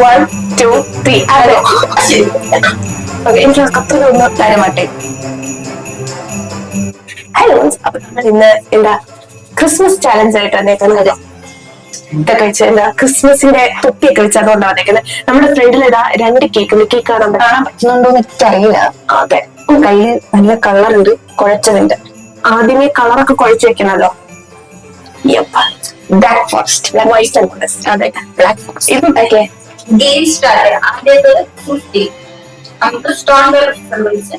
One two three അതെ. Okay, എനിക്ക് കത്തൊക്കെ ഒന്ന് തരമാട്ടെ. ഹലോ, അപ്പൊ നമ്മൾ ഇന്ന് എന്താ ക്രിസ്മസ് ചാലഞ്ച് ആയിട്ട് വന്നേക്കുന്നത്. ഇതൊക്കെ വെച്ച് എന്താ ക്രിസ്മസിന്റെ തൊപ്പിയൊക്കെ വെച്ച് അതുകൊണ്ടാണ് വന്നേക്കുന്നത്. നമ്മുടെ ഫ്രണ്ടിൽ ഇതാ 2 കേക്ക് കാണാൻ പറ്റുന്നുണ്ടോന്ന് എനിക്കറിയില്ല. അതെ, കയ്യിൽ നല്ല കളറുണ്ട്, കുഴച്ചതുണ്ട്. ആദ്യമേ കളറൊക്കെ കുഴച്ച് വെക്കണല്ലോ. Black forest, white and forest. അതെ, ബ്ലാക്ക് ഫോറസ്റ്റ്. ഇതൊക്കെ ഗെയിം സ്റ്റാർട്ട്. ആദ്യത്തെ 50 നമുക്ക് സ്ട്രോങ് സംബന്ധിച്ച്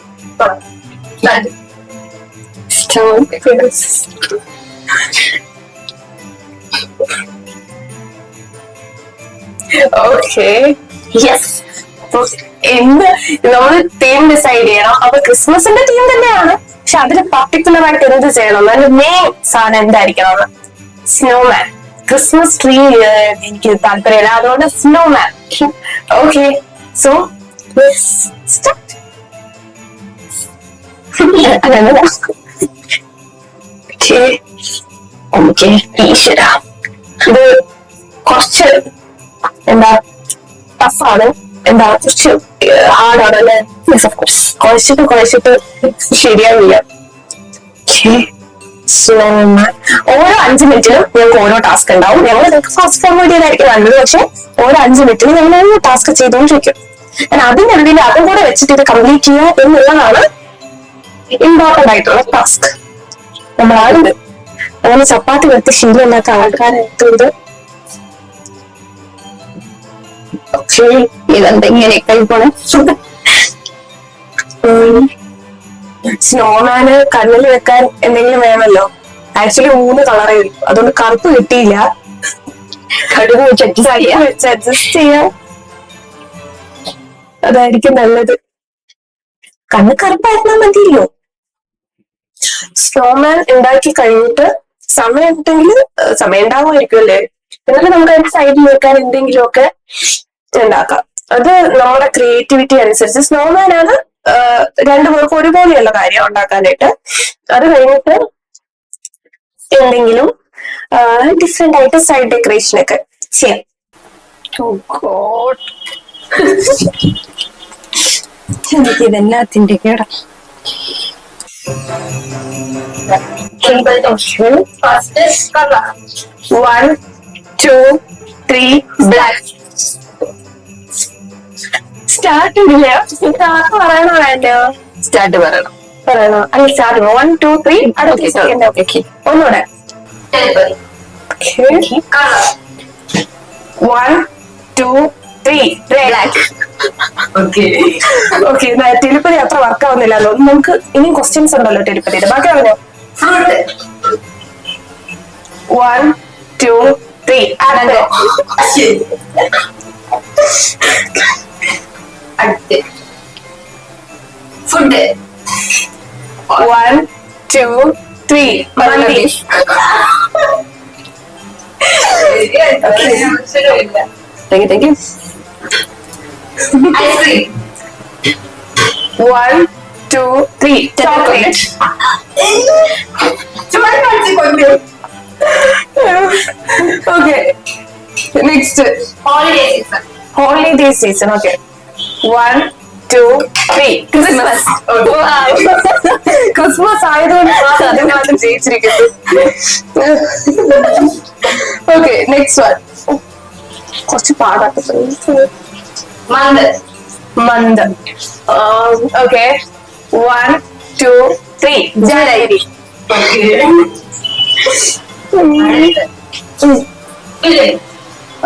ഓക്കെ യെസ്. എന്ത് നമ്മൾ തീം ഡിസൈഡ് ചെയ്യണം. അപ്പൊ ക്രിസ്മസിന്റെ തീം തന്നെയാണ്, പക്ഷെ അതിന് പർട്ടിക്കുലർ ആയിട്ട് എന്ത് ചെയ്യണം, അതിന്റെ മെയിൻ സാധനം എന്തായിരിക്കണം? സ്നോമാൻ. ക്രിസ്മസ് ട്രീ എനിക്ക് താല്പര്യമില്ല, അതുകൊണ്ട് സ്നോമാൻ. ഓക്കെ, സോ ഈശ്വര, ഇത് കുറച്ച് എന്താ ടഫാണ്, എന്താ കുറച്ച് ഹാർഡാണ് അല്ലെ? കുഴച്ചിട്ട് ശരിയാവില്ല. ഓരോ 5 മിനിറ്റിലും ഞങ്ങൾക്ക് ഓരോ ടാസ്ക് ഉണ്ടാവും. ഞങ്ങൾ ഫാസ്റ്റ് ഫോർവേഡ് ചെയ്തായിരിക്കും നല്ലത്, പക്ഷെ ഓരോ 5 മിനിറ്റിലും ഞങ്ങൾ ഓരോ ടാസ്ക് ചെയ്തുകൊണ്ടിരിക്കും. അതിനിടയിൽ അതും കൂടെ വെച്ചിട്ട് ഇത് കംപ്ലീറ്റ് ചെയ്യുക എന്നുള്ളതാണ് ഇമ്പോർട്ടന്റ് ആയിട്ടുള്ള ടാസ്ക്. നമ്മൾ ആരുണ്ട് അങ്ങനെ ചപ്പാത്തി വെച്ച് ശീലമില്ലാത്ത ആൾക്കാരെടുത്തുകൊണ്ട് ഇതെന്തെങ്ങനെ കഴിപ്പോണേ. സ്നോമാന് കണ്ണിൽ വെക്കാൻ എന്തെങ്കിലും വേണമല്ലോ. ആക്ച്വലി 3 കളറേ ഉള്ളൂ, അതുകൊണ്ട് കറുപ്പ് കിട്ടിയില്ല. കടുക് വെച്ച് അഡ്ജസ്റ്റ് ചെയ്യാം, അതായിരിക്കും നല്ലത്. കണ്ണ് കറുപ്പായിരുന്നാ മതിയല്ലോ. സ്നോമാൻ ഉണ്ടാക്കി കഴിഞ്ഞിട്ട് സമയം ഉണ്ടെങ്കിൽ സമയം ഉണ്ടാവുമായിരിക്കും അല്ലേ, എന്നിട്ട് നമുക്ക് അതിന്റെ സൈഡിൽ വെക്കാൻ എന്തെങ്കിലുമൊക്കെ ഉണ്ടാക്കാം. അത് നമ്മുടെ ക്രിയേറ്റിവിറ്റി അനുസരിച്ച്. സ്നോമാനാണ് 2 പേർക്കും ഒരുപോലെയുള്ള കാര്യം ഉണ്ടാക്കാനായിട്ട്. അത് കഴിഞ്ഞിട്ട് എന്തെങ്കിലും ഡിഫറെന്റ് ആയിട്ട് സൈഡ് ഡെക്കറേഷൻ ഒക്കെ ചെയ്യാം. എനിക്കിതെല്ലാത്തിന്റെ കേടാ. First color. 1, 2, 3 black. സ്റ്റാർട്ട് ഇല്ല, സ്റ്റാർട്ട് പറയണോ വേണ്ടോ? സ്റ്റാർട്ട് പറയണോ അല്ല, സ്റ്റാർട്ട് 1, 2, 3 ഒന്നുകൂടെ. 1, 2, 3 ബ്ലാക്ക്. ഓക്കെ, ടെലിപ്പതി അത്ര വർക്ക് ആവുന്നില്ല. നമുക്ക് ഇനിയും ക്വസ്റ്റ്യൻസ് ഉണ്ടല്ലോ ടെലിപ്പതിയുടെ. ബാക്കി പറഞ്ഞോ. 1, 2, 3 food. 1, 2, 3 mandi. Thank you. Ice cream. 1, 2, 3 chocolate. Okay, next holiday season. Okay, 1, 2, 3 Christmas. Christmas ആയതുകൊണ്ട് അതിനകത്ത് ജയിച്ചിരിക്കുന്നു. ഓക്കെ, നെക്സ്റ്റ് വൺ കുറച്ച് പാടാത്ത മന്ത്. ഓക്കെ, 1, 2, 3 ജനുവരി.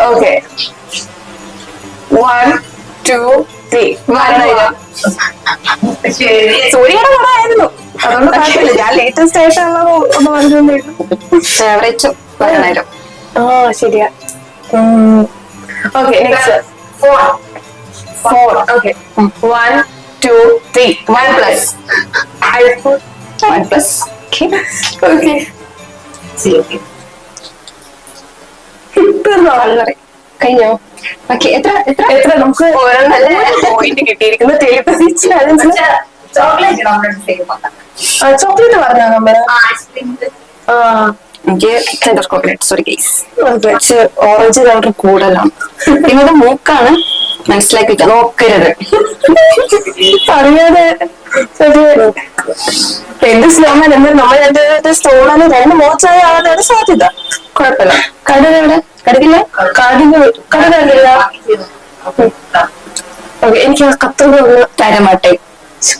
ഓക്കെ, 1, 2, 3 സൂര്യയുടെ പടമായിരുന്നു, അതുകൊണ്ട് കുഴപ്പമില്ല. ഞാൻ ലേറ്റസ്റ്റ് ആയിട്ടുള്ള ഒന്ന് പറഞ്ഞോണ്ടേ. ഫേവറേറ്റും പറയണായിരുന്നു. ശരിയാ. Okay, next 4. Okay, 1, 2, 3 OnePlus. OnePlus. Okay, കഴിഞ്ഞോ? ഓക്കെ, എത്ര നമുക്ക് പോയിന്റ് കിട്ടിയിരിക്കുന്നു ടെലിപ്പതി ചാലഞ്ചിൽ. ചോക്ലേറ്റ് പറഞ്ഞോ നമ്മള്? എനിക്ക് Kinder chocolate. Sorry guys, orange colour കൂടുതലാണ്. ഇവരുടെ മൂക്കാണ്, മനസ്സിലാക്കിയിട്ട് നോക്കരുത്. അറിയാതെ എന്ത് സ്ലോമാൻ എന്ന് നമ്മൾ എന്റെ സ്റ്റോണാണ് രണ്ട് മോശമായ ആവാനാണ് സാധ്യത. കുഴപ്പമില്ല. കടുക് എവിടെ? കടുകില്ല. കടുകില്ല. എനിക്ക് ആ കത്രിക ഒന്ന് തരമാട്ടെ.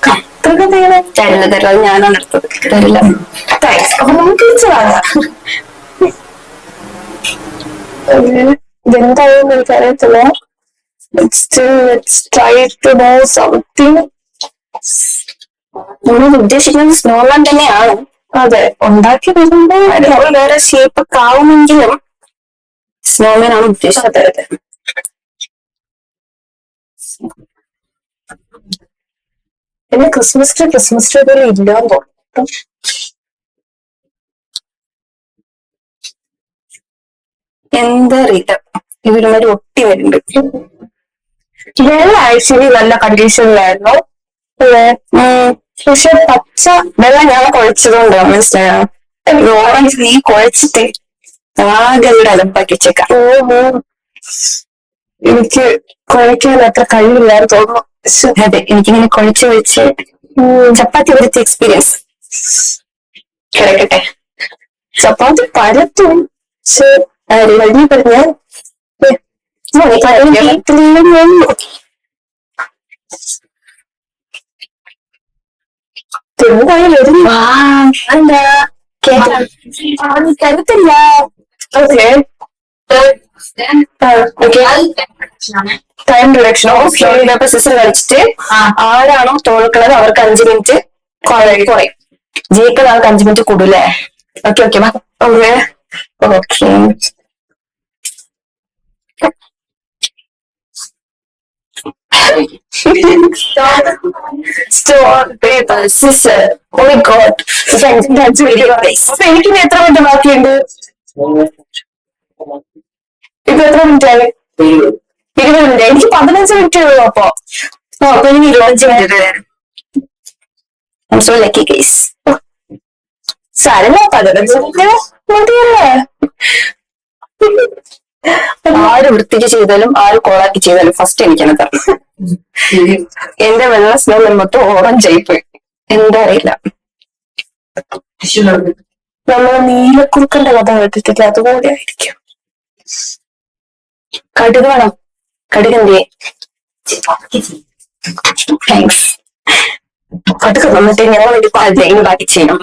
കത്രിക തേനെ തരില്ല തരില്ല, അത് ഞാനാണ് എടുത്തത്. തരില്ല. താങ്ക്സ്. അപ്പൊ നമുക്ക് തിരിച്ചതാണ് ഇതെന്തായെന്ന് എനിക്കറിയത്തില്ല. Still, let's try to know something. നമ്മൾ ഉദ്ദേശിക്കുന്നത് സ്നോമാൻ തന്നെയാണ്. അതെ, ഉണ്ടാക്കി വരുമ്പോ നമ്മൾ വേറെ ഷേപ്പ് ഒക്കെ ആവുമെങ്കിലും സ്നോമാൻ ആണ് ഉദ്ദേശിച്ചത്. അതെ അതെ. പിന്നെ ക്രിസ്മസ് ട്രീ പോലെ ഇല്ലാന്ന് തോന്നുന്നു. എന്താ അറിയില്ല, ഇവരുമാര് ഒട്ടി വരുന്നുണ്ട്. വെള്ള ആക്ച്വലി നല്ല കണ്ടീഷനിലായിരുന്നു. പക്ഷെ പച്ച വെള്ളം ഞാൻ കുഴച്ചതുകൊണ്ട് മനസ്സിലായോ? ഓറഞ്ച് നീ കുഴച്ചിട്ട് ആകെ ഇവിടെ അലമ്പാക്കി വെച്ചേക്കാം. എനിക്ക് കുഴയ്ക്കാൻ അത്ര കഴിവില്ലാന്ന് തോന്നുന്നു. അതെ, എനിക്കിങ്ങനെ കുഴച്ച് കുഴച്ച് ചപ്പാത്തി വരുത്ത എക്സ്പീരിയൻസ്. കിടക്കട്ടെ. ചപ്പാത്തി പരത്തും. പക്ഷെ വലിയ പറഞ്ഞ എന്താ കരുത്തില്ല. Okay, time direction of sister കളിച്ചിട്ട് ആരാണോ തോൽക്കുന്നത് അവർക്ക് 5 മിനിറ്റ് കുറയും. ജയിക്കുന്ന ആൾക്ക് 5 മിനിറ്റ് കൂടൂല്ലേ? Okay okay okay okay. Stone, paper, scissor. Oh my god. That's really nice. അപ്പൊ എനിക്കിനി എത്ര മിനിറ്റ് ബാക്കിയുണ്ട്? ഇപ്പൊ എത്ര മിനിറ്റ് ആയി? 20 മിനിറ്റ്. എനിക്ക് 15 മിനിറ്റ് ഉള്ളൂ. അപ്പൊ എനിക്ക് 25 minute. I'm so lucky guys. സാരല്ല, 15 മിനിറ്റ് മതിയല്ലേ? ആര് വൃത്തിക്ക് ചെയ്താലും ആര് കോളാക്കി ചെയ്താലും ഫസ്റ്റ് എനിക്കാണ് തരണം. എന്റെ വെള്ള സ്നോ മൊത്തം ഓറഞ്ച് ആയിപ്പോയി, എന്താ അറിയില്ല. നമ്മള് നീലക്കുറുക്കന്റെ കഥ കേട്ടിട്ടില്ല, അതുപോലെ ആയിരിക്കും. കടുക് വേണം. കടുക് എന്തിയെ? താങ്ക്സ്. കടുക് വന്നിട്ട് ഞങ്ങൾ വേണ്ടി ബാക്കി ചെയ്യണം.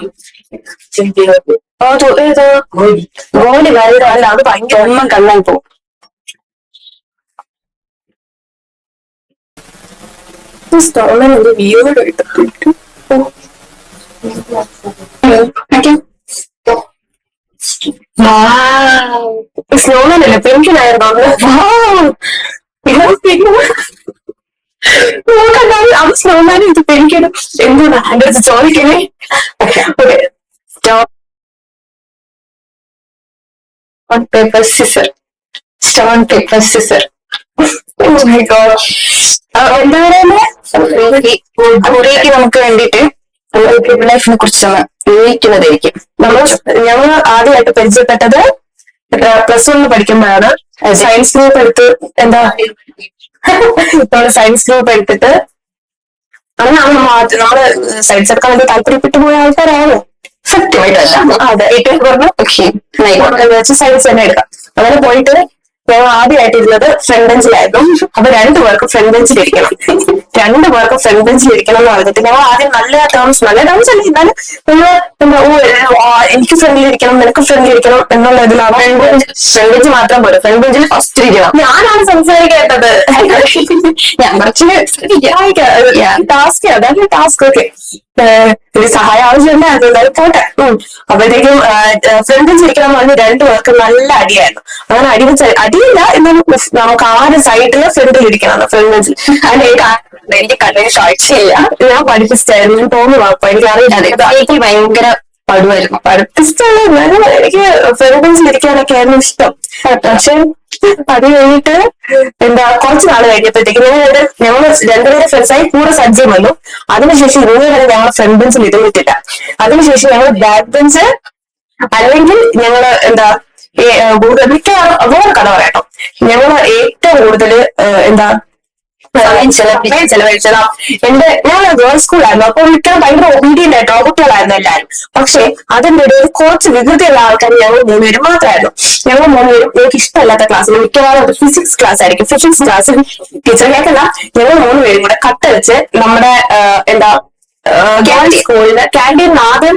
ഏതാ ഗോലി കാര്യമല്ല, അത് ഭയങ്കര ഒന്നും കണ്ണാൻ പോവും. സ്നോമാൻ വീട് ഇട്ടിട്ട് സ്നോമാൻ അല്ലേ പെൻഷനായിരുന്നു അത് സ്നോമാൻ ഇത് പെൻഷനും എന്താണ് എന്റെ അടുത്ത് ചോദിക്കണേ. Stone, paper, scissor. Stone, paper, scissor. Oh my god. എന്താ പറയുന്നത്? കുറിക്ക് നമുക്ക് വേണ്ടിയിട്ട് ലൈഫിനെ കുറിച്ചാണ് ഊഹിക്കുന്നതായിരിക്കും. ഞങ്ങൾ ആദ്യമായിട്ട് പരിചയപ്പെട്ടത് +1 പഠിക്കുമ്പോഴാണ്. സയൻസ് ഗ്രൂപ്പ് എടുത്ത് നമ്മള് സയൻസ് ഗ്രൂപ്പ് എടുത്തിട്ട് അങ്ങനെയാണ് നമ്മള് സയൻസ് എടുക്കാൻ വേണ്ടി താല്പര്യപ്പെട്ടു പോയ ആൾക്കാരാണ്. സത്യമായിട്ടല്ല. അതെ, ഏറ്റവും പറഞ്ഞു സയൻസ് തന്നെ എടുക്കാം. അങ്ങനെ പോയിട്ട് ഞങ്ങൾ ആദ്യമായിട്ട് ഇരുന്നത് ഫ്രണ്ട് ബെഞ്ചിലായിരുന്നു. അപ്പൊ 2 പേർക്ക് ഫ്രണ്ട് ബെഞ്ചിലിരിക്കണം. 2 പേർക്ക് ഫ്രണ്ട് ബെഞ്ചിലിരിക്കണം എന്ന് പറഞ്ഞിട്ട് ഞങ്ങൾ ആദ്യം നല്ല ടേംസ് അല്ല, എന്നാലും നമ്മള് എനിക്ക് ഫ്രണ്ടിലിരിക്കണം, നിനക്ക് ഫ്രണ്ടിലിരിക്കണം എന്നുള്ള ഇതിലാണ്. ഫ്രണ്ട് ബെഞ്ച് മാത്രം പോലും, ഫ്രണ്ട് ബെഞ്ചിൽ ഫസ്റ്റ് ഇരിക്കണം. ഞാനാണ് സംസാരിക്കേണ്ടത്. ഞാൻ കുറച്ച് ടാസ്ക്, അതാണ് ടാസ്ക്. ഓക്കെ, ഒരു സഹായം ആവശ്യമുണ്ടായിരുന്നു, എന്തായാലും പോട്ടെ. അപ്പോഴത്തേക്കും ഫ്രണ്ട് ബെഞ്ച് ഇരിക്കണം എന്ന് പറഞ്ഞ് 2 പേർക്ക് നല്ല അടിയായിരുന്നു. അങ്ങനെ അടിയില്ല എന്നാലും നമുക്ക് ആദ്യ സൈഡില് ഫ്രണ്ടിൽ ഇരിക്കണം ഫ്രണ്ട് ബെഞ്ചിൽ. എനിക്ക് കണ്ണിന് കാഴ്ചയില്ല, ഞാൻ പഠിപ്പിച്ചായിരുന്നു, ഞാൻ തോന്നുന്നു എനിക്ക് അറിയില്ല. എനിക്ക് ഭയങ്കര പടുവായിരുന്നു. പഠിപ്പിച്ചാണ്, എന്നാലും എനിക്ക് ഫ്രണ്ട് ബെഞ്ചിൽ ഇരിക്കാനൊക്കെ ആയിരുന്നു ഇഷ്ടം. പക്ഷെ അത് കഴിഞ്ഞിട്ട് കുറച്ച് നാൾ കഴിഞ്ഞപ്പോഴത്തേക്ക് ഞങ്ങൾ 2 പേരെ ഫ്രണ്ട്സായി കൂടെ സജ്ജം വന്നു. അതിനുശേഷം ഇതുവരെ വരെ ഞങ്ങൾ ഫ്രണ്ട് ബെഞ്ചിൽ ഇരുന്നിട്ടില്ല. അതിനുശേഷം ഞങ്ങൾ ബാക്ക് ബെഞ്ച് അല്ലെങ്കിൽ ഞങ്ങള് മിക്കവാറും വേറെ കഥ പറയാട്ടോ. ഞങ്ങള് ഏറ്റവും കൂടുതൽ എന്താ ചെലവഴിച്ചതാ ഞാൻ ഗേൾസ് സ്കൂളായിരുന്നു. അപ്പൊ മിക്കതും ഭയങ്കര ഒബീഡിയന്റ് ആയിട്ട് റോബോട്ടുകളായിരുന്നു എല്ലാവരും. പക്ഷെ അതിന്റെ ഇടയിൽ കുറച്ച് വികൃതിയുള്ള ആൾക്കാർ ഞങ്ങൾ മൂന്നുപേരും മാത്രമായിരുന്നു. ഞങ്ങൾ മൂന്നുപേരും എനിക്ക് ഇഷ്ടമല്ലാത്ത ക്ലാസ്സിൽ മിക്കവാറും ഫിസിക്സ് ക്ലാസ് ആയിരിക്കും. ഫിസിക്സ് ക്ലാസ്സിൽ ടീച്ചർ കേൾക്കല്ല, ഞങ്ങൾ മൂന്നുപേരും കൂടെ കട്ടടിച്ച് നമ്മുടെ എന്താ സ്കൂളില് ക്യാൻറ്റീൻ ആദ്യം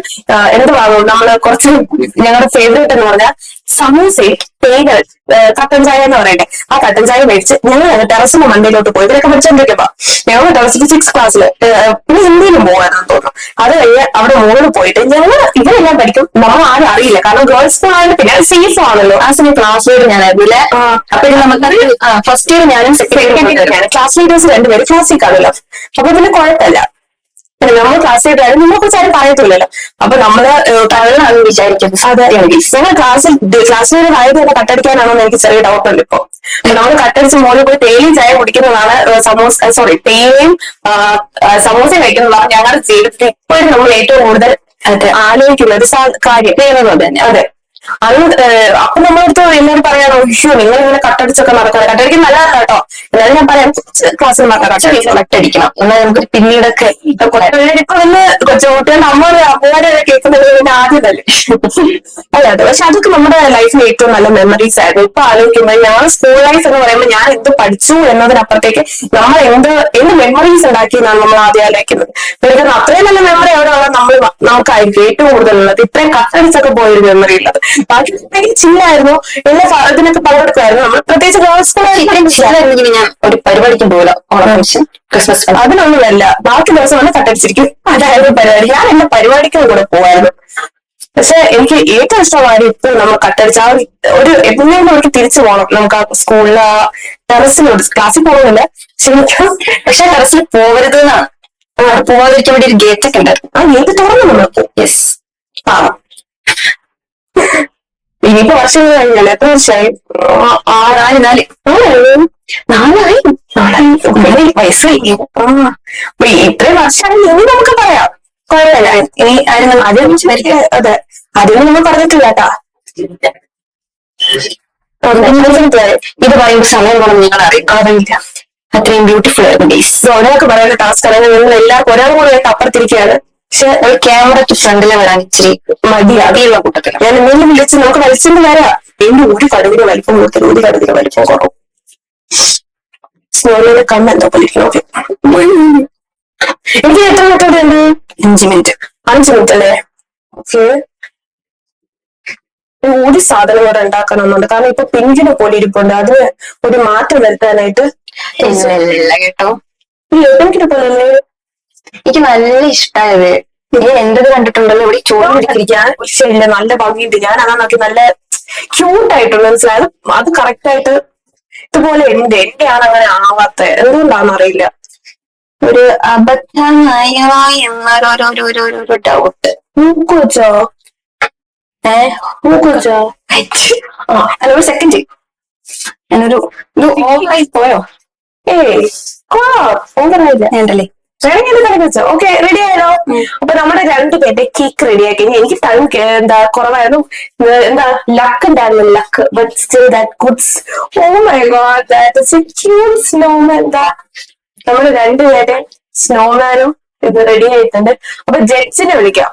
എന്തുവാകും നമ്മള് കുറച്ച് ഞങ്ങളുടെ ഫേവറേറ്റ് എന്ന് പറഞ്ഞാൽ സമൂസയും തേങ്ങ കട്ടൻ ചായ എന്ന് പറയട്ടെ, ആ കട്ടൻ ചായ മേടിച്ച് ഞങ്ങൾ ടെറസിന്റെ മണ്ടയിലോട്ട് പോയി. ഇവരൊക്കെ പഠിച്ചോണ്ടിരിക്കുമ്പോ ഞങ്ങൾ ടെറസിൽ 6th ക്ലാസ്സിൽ പിന്നെ ഹിന്ദിയിലും പോകാനെന്ന് തോന്നുന്നു. അത് കഴിഞ്ഞ് അവിടെ മുകളിൽ പോയിട്ട് ഞങ്ങൾ ഇവരെല്ലാം പഠിക്കും, നമ്മൾ ആരും അറിയില്ല. കാരണം ഗേൾസ് സ്കൂൾ ആയത് പിന്നെ സേഫ് ആണല്ലോ. ആ സമയം ക്ലാസ് ലീഡർ ഞാനായിരുന്നില്ല. അപ്പൊ നമുക്കറിയാം ഫസ്റ്റ് ഇയർ ഞാനും സെക്കൻഡ് ഇയർ ഞാനും ക്ലാസ് ലീഡേഴ്സ് രണ്ടുപേരും ക്ലാസ്സിൽ കാണുമല്ലോ. അപ്പൊ പിന്നെ കുഴപ്പമില്ല. നമ്മൾ ക്ലാസ് ലീഡർ നമ്മളെ കുറിച്ച് ആരും പറയത്തില്ലല്ലോ. അപ്പൊ നമ്മള് തള്ളാണെന്ന് വിചാരിക്കും. അതെ, ഞങ്ങൾ ക്ലാസ് ലീഡർ ആയത് തന്നെ കട്ടടിക്കാനാണോ എന്ന് എനിക്ക് ചെറിയ ഡൗട്ട് ഉണ്ട്. ഇപ്പൊ നമ്മൾ കട്ടടിച്ച് മോളിൽ പോയി തേയിലും ചായ കുടിക്കുന്നതാണ് തേയിലയും സമോസയും കഴിക്കുന്നതാണ് ഞങ്ങളുടെ ജീവിതത്തിൽ ഇപ്പോഴും നമ്മൾ ഏറ്റവും കൂടുതൽ ആലോചിക്കുന്ന ഒരു കാര്യം തന്നെ. അതെ, അത് അപ്പൊ നമ്മളടുത്ത് എല്ലാവരും പറയാനോ ഇഷ്യൂ നിങ്ങൾ ഇങ്ങനെ കട്ടടിച്ചൊക്കെ നടക്കണം. കട്ടടിക്കാൻ നല്ലതാണ് കേട്ടോ. എന്നാലും ഞാൻ പറയാം ക്ലാസ്സിൽ കട്ടടിക്കണം എന്നാൽ നമുക്ക് പിന്നീടൊക്കെ ഇപ്പൊ വന്ന് കൊച്ചുകുട്ടികളുടെ അമ്മമാരെ കേൾക്കുന്നത് പിന്നെ ആദ്യം തന്നെ അല്ല. അതെ, പക്ഷെ അതൊക്കെ നമ്മുടെ ലൈഫിൽ ഏറ്റവും നല്ല മെമ്മറീസ് ആയിരുന്നു. ഇപ്പൊ ആലോചിക്കുമ്പോൾ ഞാൻ സ്കൂൾ ലൈഫ് എന്ന് പറയുമ്പോൾ ഞാൻ എന്ത് പഠിച്ചു എന്നതിനപ്പുറത്തേക്ക് നമ്മൾ എന്ത് മെമ്മറീസ് ഉണ്ടാക്കി എന്നാണ് നമ്മൾ ആദ്യം ആലോചിക്കുന്നത്. എനിക്ക് അത്രയും നല്ല മെമ്മറി അവിടെ ഉള്ളത് നമുക്കായിരിക്കും ഏറ്റവും കൂടുതലുള്ളത്. ഇത്രയും കട്ടടിച്ചൊക്കെ പോയൊരു മെമ്മറി ഉള്ളത്. ബാക്കി ചില്ലായിരുന്നു, എല്ലാ ഇതിനൊക്കെ പങ്കെടുക്കുമായിരുന്നു. നമ്മൾ പ്രത്യേകിച്ച് ഗേൾസ് സ്കൂളായിരിക്കും. ഞാൻ ഒരു പരിപാടിക്കും പോകില്ല, ക്രിസ്മസ് അതിനൊന്നുമല്ല. ബാക്കി ദിവസം വന്ന് കട്ടടിച്ചിരിക്കും, അതായിരുന്നു പരിപാടി. ഞാൻ എന്റെ പരിപാടിക്കും കൂടെ പോവായിരുന്നു. പക്ഷെ എനിക്ക് ഏറ്റവും ഇഷ്ടമായി ഇപ്പോൾ നമ്മൾ കട്ടടിച്ച ഒരു എപ്പോഴും നമുക്ക് തിരിച്ചു പോകണം. നമുക്ക് ആ സ്കൂളിൽ ടെറസിലോട്ട് ക്ലാസ്സിൽ പോകുന്നില്ല ശരിക്കും, പക്ഷെ ടെറസിൽ പോകരുത് എന്നാണ്. അവിടെ പോകാതിരിക്കാൻ വേണ്ടി ഒരു ഗേറ്റ് ഒക്കെ ഉണ്ടായിരുന്നു. ആ ഗേറ്റ് തുറന്നു നമുക്ക്. യെസ്, ആ ഇനിയിപ്പോ വർഷങ്ങൾ കഴിഞ്ഞാൽ എത്ര വർഷമായി? 4 നാലായി വയസ്സായി. ഇത്രയും വർഷമായി ഇനി നമുക്ക് പറയാം. കുഴപ്പമില്ല. ഇനി അതെ, അധികം നമ്മൾ പറഞ്ഞിട്ടില്ല കേട്ടാ. ഇത് പറയുമ്പോൾ സമയം പോകണം നിങ്ങൾ അറിയില്ല. അത്രയും ബ്യൂട്ടിഫുൾ ആയിരുന്നു ഡേയ്സ്. ഒരാൾക്ക് പറയുന്ന ടാസ്ക് അല്ലെങ്കിൽ നിങ്ങൾ എല്ലാവർക്കും ഒരാൾ കൂടെ ആയിട്ട് അപ്പുറത്തിരിക്കുകയാണ്. പക്ഷെ ഒരു ക്യാമറയ്ക്ക് ഫ്രണ്ടിലെ വരാൻ ഇച്ചിരി മടിയുള്ള കൂട്ടത്തില് ഞാൻ എന്തെങ്കിലും വിളിച്ച് നമുക്ക് വലിച്ചെന്ന് വരാം. എന്റെ ഒരു കടുകിന് വലിപ്പം കൊടുത്തില്ല, ഒരു കടുകിന് വലിപ്പം കുറവും. സ്നോളിയുടെ കണ്ണെന്തോ പൊലിക്കണം. എനിക്ക് എത്ര മിനിറ്റ് ഉണ്ട്? 5 മിനിറ്റ്. 5 മിനിറ്റ് അല്ലേ? ഓക്കെ, ഒരു സാധനം കൂടെ ഉണ്ടാക്കണമെന്നുണ്ട്. കാരണം ഇപ്പൊ പിങ്കിനെ പോലെ ഇരിപ്പുണ്ട്, അതിന് ഒരു മാറ്റം വരുത്താനായിട്ട്. കേട്ടോ, ഈ പിങ്കിനെ പോലെ എനിക്ക് നല്ല ഇഷ്ടമായത്. നീ എന്റേത് കണ്ടിട്ടുണ്ടല്ലോ ഇവിടെ ചോറ് പിടിച്ചിരിക്കാൻ. ഇല്ല, നല്ല ഭംഗിയുണ്ട്. ഞാൻ അതാ നോക്കി, നല്ല ക്യൂട്ടായിട്ടുള്ള മനസ്സിലായത്. അത് കറക്റ്റ് ആയിട്ട് ഇതുപോലെ ഉണ്ട്. എന്റെയാണ് അങ്ങനെ ആവാത്ത, എന്തുകൊണ്ടാണെന്ന് അറിയില്ല. ഒരു അബദ്ധമായ എന്നൊരു ഡൗട്ട്. മൂക്ക് വെച്ചോ? മൂക്ക് വെച്ചോ? അല്ല, ഒരു സെക്കൻഡ്, ഞാനൊരു ഓവറായി പോയോ? ഓവറായില്ല ഉണ്ടല്ലേ. വെച്ചോ? ഓക്കെ, റെഡി ആയാലോ? അപ്പൊ നമ്മുടെ 2 പേരുടെ കേക്ക് റെഡി ആക്കി. എനിക്ക് ടൈം എന്താ കുറവായിരുന്നു, എന്താ ലക്ക് ഉണ്ടായിരുന്നു. Luck but still that goods. Oh my god, that is a cute snowman. എന്താ നമ്മുടെ 2 പേരുടെ സ്നോമാനും ഇത് റെഡി ആയിട്ടുണ്ട്. അപ്പൊ ജഡ്ജിനെ വിളിക്കാം.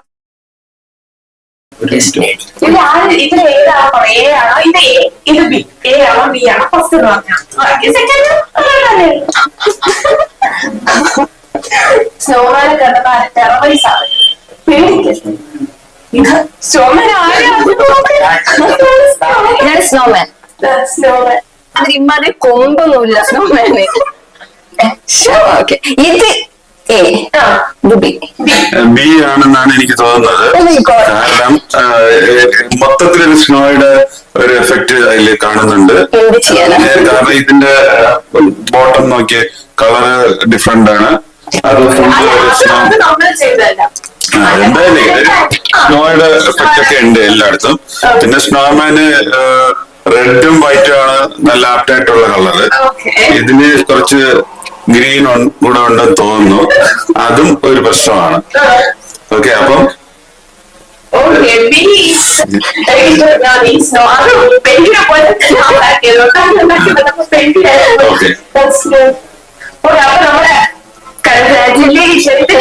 ഇതിൽ ഏതാണോ? എ ആണോ? ഇത് എ, ഇത് ബി. എ ആണോ ബി ആണോ ഫസ്റ്റ് എന്ന് പറഞ്ഞാൽ സ്നോമാനെ കണ്ടപ്പോ ടെററൈസ് ആണ്. ഇത് സ്നോമാൻ ഞാൻ സ്നോമാൻ അതിന് ഇമ്മാതിരി കൊമ്പൊന്നുമില്ല സ്നോമാന്. ഓക്കെ, ഇത് ബി ആണെന്നാണ് എനിക്ക് തോന്നുന്നത്. കാരണം മൊത്തത്തിലൊരു സ്നോയുടെ ഒരു എഫക്ട് അതിൽ കാണുന്നുണ്ട്. കാരണം ഇതിന്റെ ബോട്ടം നോക്കിയ കളറ് ഡിഫറെന്റ് ആണ്. അത് എന്തായാലും സ്നോയുടെ എഫക്ട് ഒക്കെ ഉണ്ട് എല്ലായിടത്തും. പിന്നെ സ്നോമാന് റെഡും വൈറ്റും ആണ് നല്ല ആപ്റ്റായിട്ടുള്ള കളറ്. ഇതിന് കുറച്ച് ഗ്രീൻ കൂടെ ഉണ്ടെന്ന് തോന്നുന്നു, അതും ഒരു പ്രശ്നമാണ്. ഓക്കെ, അപ്പം ഓക്കെ ഞാൻ ഈ സ്നോ അത് പെൻഡിനെ പോലെ ഞാൻ ഉണ്ടാക്കിയത് പെൻഡിനെ ഓക്കെ ഓക്കെ അപ്പൊ നമ്മുടെ ജില്ലയിൽ ശരിക്കും